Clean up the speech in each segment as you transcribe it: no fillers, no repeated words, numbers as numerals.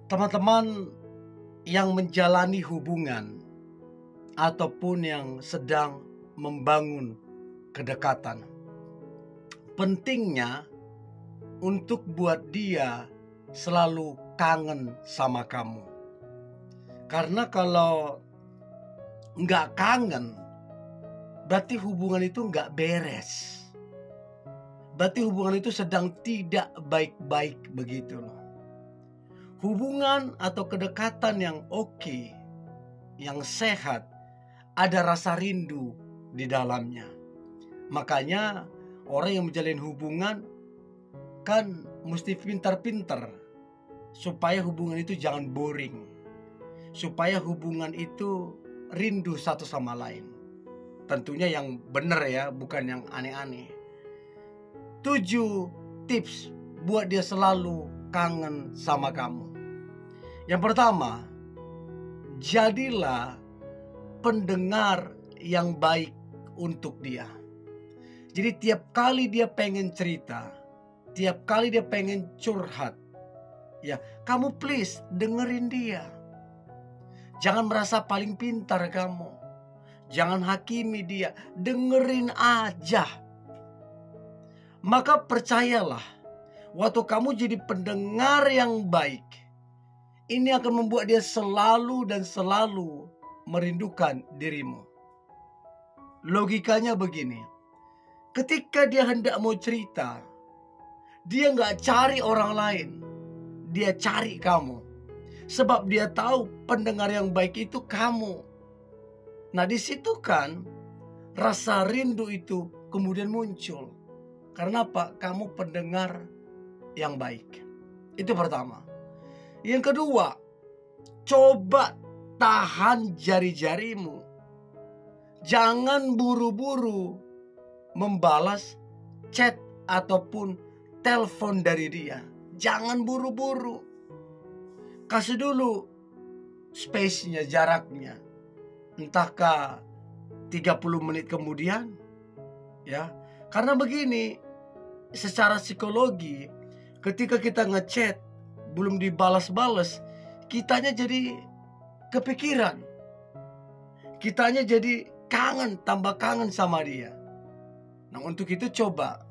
Teman-teman yang menjalani hubungan ataupun yang sedang membangun kedekatan, pentingnya untuk buat dia selalu kangen sama kamu. Karena kalau nggak kangen, berarti hubungan itu nggak beres. Berarti hubungan itu sedang tidak baik-baik begitu loh. Hubungan atau kedekatan yang oke, yang sehat, ada rasa rindu di dalamnya. Makanya orang yang menjalin hubungan kan mesti pintar-pintar supaya hubungan itu jangan boring, supaya hubungan itu rindu satu sama lain. Tentunya yang benar ya, bukan yang aneh-aneh. 7 tips buat dia selalu kangen sama kamu. Yang pertama, jadilah pendengar yang baik untuk dia. Jadi tiap kali dia pengen cerita, tiap kali dia pengen curhat, ya kamu please dengerin dia. Jangan merasa paling pintar kamu. Jangan hakimi dia, dengerin aja. Maka percayalah, waktu kamu jadi pendengar yang baik, ini akan membuat dia selalu dan selalu merindukan dirimu. Logikanya begini, ketika dia hendak mau cerita, dia nggak cari orang lain, dia cari kamu. Sebab dia tahu pendengar yang baik itu kamu. Nah di situ kan rasa rindu itu kemudian muncul. Karena apa? Kamu pendengar yang baik. Itu pertama. Yang kedua, coba tahan jari-jarimu. Jangan buru-buru membalas chat ataupun telepon dari dia. Jangan buru-buru. Kasih dulu space-nya, jaraknya. Entahkah 30 menit kemudian, ya. Karena begini, secara psikologi, ketika kita ngechat belum dibalas-balas, kitanya jadi kepikiran. Kitanya jadi kangen, tambah kangen sama dia. Nah, untuk itu coba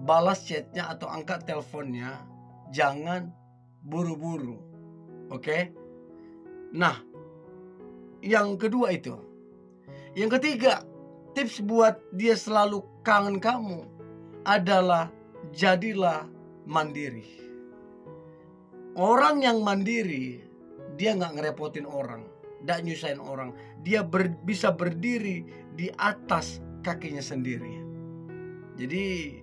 balas chatnya atau angkat teleponnya, jangan buru-buru. Oke? Nah, yang kedua itu. Yang ketiga, tips buat dia selalu kangen kamu adalah jadilah mandiri. Orang yang mandiri, dia gak ngerepotin orang, gak nyusahin orang. Dia bisa berdiri di atas kakinya sendiri. Jadi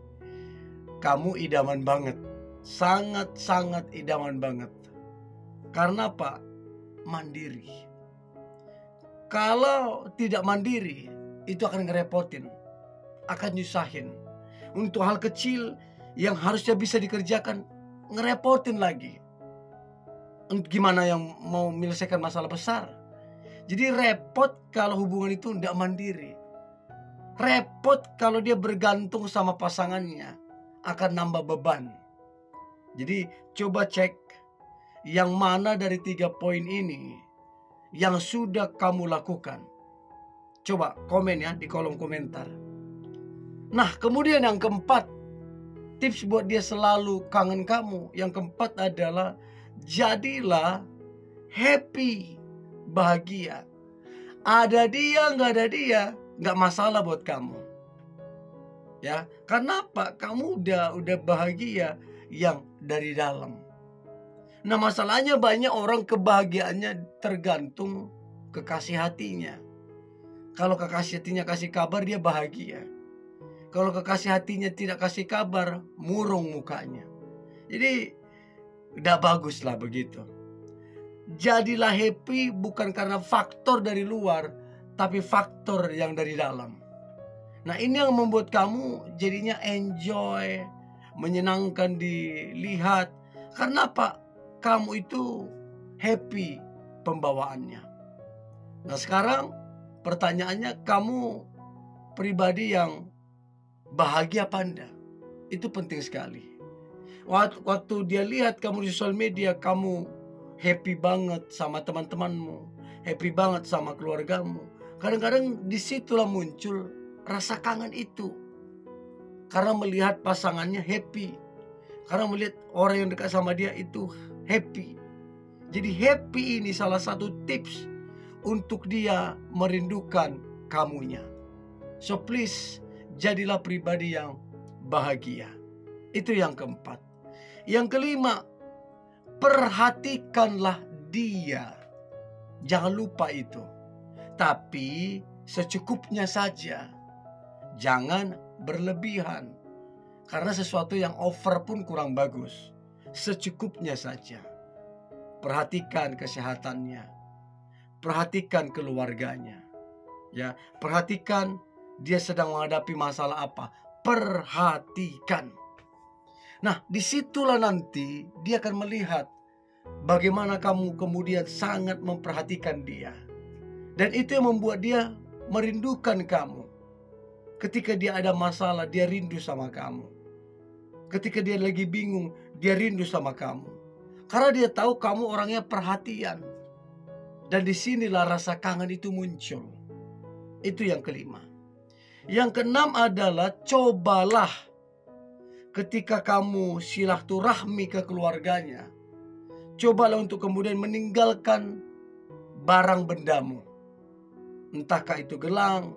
kamu idaman banget. Sangat-sangat idaman banget. Karena apa? Mandiri. Kalau tidak mandiri, itu akan ngerepotin, akan nyusahin. Untuk hal kecil yang harusnya bisa dikerjakan, ngerepotin lagi. Gimana yang mau menyelesaikan masalah besar? Jadi repot kalau hubungan itu tidak mandiri. Repot kalau dia bergantung sama pasangannya, akan nambah beban. Jadi coba cek yang mana dari 3 poin ini yang sudah kamu lakukan. Coba komen ya di kolom komentar. Nah, kemudian yang keempat, tips buat dia selalu kangen kamu. Yang keempat adalah jadilah happy, bahagia. Ada dia, nggak ada dia, nggak masalah buat kamu. Ya, karena apa? Kamu udah bahagia yang dari dalam. Nah, masalahnya banyak orang kebahagiaannya tergantung kekasih hatinya. Kalau kekasih hatinya kasih kabar, dia bahagia. Kalau kekasih hatinya tidak kasih kabar, murung mukanya. Jadi udah bagus lah begitu. Jadilah happy bukan karena faktor dari luar, tapi faktor yang dari dalam. Nah, ini yang membuat kamu jadinya enjoy, menyenangkan dilihat. Karena apa? Kamu itu happy pembawaannya. Nah, sekarang pertanyaannya, kamu pribadi yang bahagia apa enggak? Itu penting sekali. Waktu dia lihat kamu di sosial media, kamu happy banget sama teman-temanmu, happy banget sama keluargamu. Kadang-kadang disitulah muncul rasa kangen itu. Karena melihat pasangannya happy. Karena melihat orang yang dekat sama dia itu happy. Jadi happy ini salah satu tips untuk dia merindukan kamunya. So please, jadilah pribadi yang bahagia. Itu yang keempat. Yang kelima, perhatikanlah dia. Jangan lupa itu. Tapi secukupnya saja. Jangan berlebihan. Karena sesuatu yang over pun kurang bagus. Secukupnya saja. Perhatikan kesehatannya. Perhatikan keluarganya. Ya, perhatikan dia sedang menghadapi masalah apa. Perhatikan. Nah, disitulah nanti dia akan melihat bagaimana kamu kemudian sangat memperhatikan dia. Dan itu yang membuat dia merindukan kamu. Ketika dia ada masalah, dia rindu sama kamu. Ketika dia lagi bingung, dia rindu sama kamu. Karena dia tahu kamu orangnya perhatian. Dan disinilah rasa kangen itu muncul. Itu yang kelima. Yang keenam adalah cobalah ketika kamu silaturahmi ke keluarganya. Cobalah untuk kemudian meninggalkan barang bendamu. Entahkah itu gelang,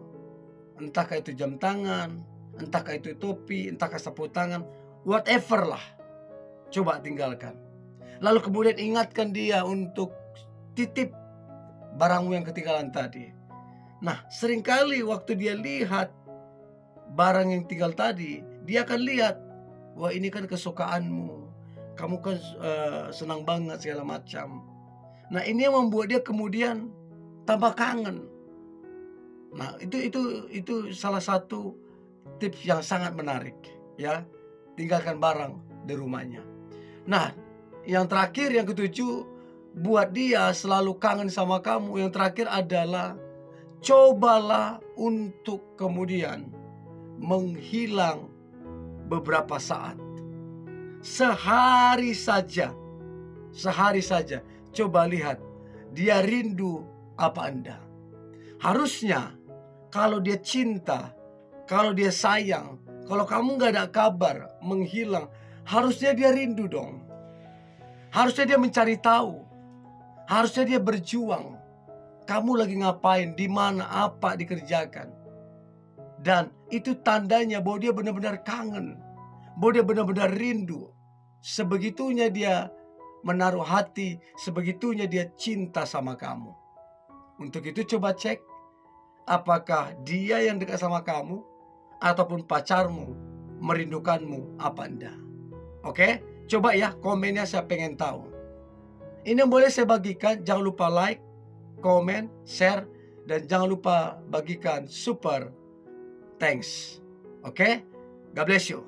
entahkah itu jam tangan, entahkah itu topi, entahkah sapu tangan, whatever lah. Coba tinggalkan. Lalu kemudian ingatkan dia untuk titip barangmu yang ketinggalan tadi. Nah, seringkali waktu dia lihat barang yang tinggal tadi, dia akan lihat, wah ini kan kesukaanmu, kamu kan senang banget segala macam. Nah, ini yang membuat dia kemudian tambah kangen. Nah, itu salah satu tips yang sangat menarik, ya. Tinggalkan barang di rumahnya. Nah, yang terakhir, yang ketujuh, buat dia selalu kangen sama kamu. Yang terakhir adalah cobalah untuk kemudian menghilang beberapa saat. Sehari saja. Coba lihat dia rindu apa Anda. Harusnya kalau dia cinta, kalau dia sayang, kalau kamu gak ada kabar, menghilang, harusnya dia rindu dong. Harusnya dia mencari tahu. Harusnya dia berjuang. Kamu lagi ngapain, di mana, apa dikerjakan. Dan itu tandanya bahwa dia benar-benar kangen. Bahwa dia benar-benar rindu. Sebegitunya dia menaruh hati, sebegitunya dia cinta sama kamu. Untuk itu coba cek, apakah dia yang dekat sama kamu ataupun pacarmu merindukanmu apa Anda. Oke? Coba ya komennya, saya pengen tahu. Ini yang boleh saya bagikan. Jangan lupa like, komen, share, dan jangan lupa bagikan super thanks. Oke? God bless you.